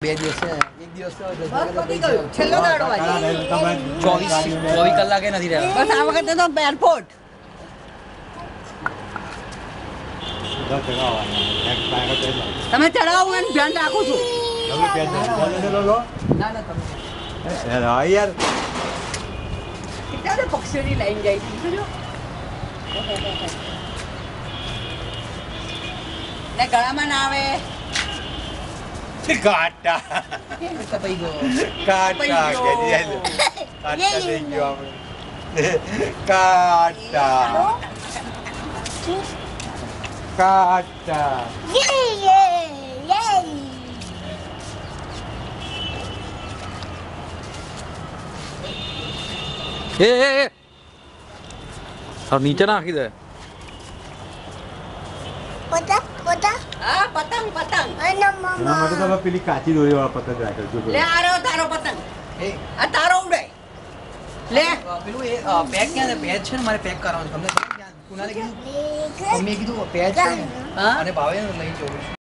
બે દિવસ છે એક દિવસ છેલ્લો દાડો આજે 24 કલાકે નથી રહ્યા બસ આ વખતે તો એરપોર્ટ તમે ચડાવો એનું ધ્યાન રાખું છું ના ના તમે યાર કેટલા બધા પક્ષીઓની લાઈન જાય છે જો ને ગળામાં ના આવે કાટા કપાઈ ગયો કાટા કે દિયલ કાટા થઈ ગયો આપણે કાટા કાટા એ નીચે નાખી દે હા પતંગ પતંગ એના માટે તો પેલી કાચી દોરી વાળા પતંગ રાખે લે આ રહ્યો તારો પતંગ એ આ તારો ઉડે લે પેલું એ પેક ક્યાં છે પેચ છે ને મારે પેક કરવાનું તમને ખબર ક્યાં કુનાલે કીધું મેં કીધું પેચ છે ને હા? અને ભાવે લઈ જવું છું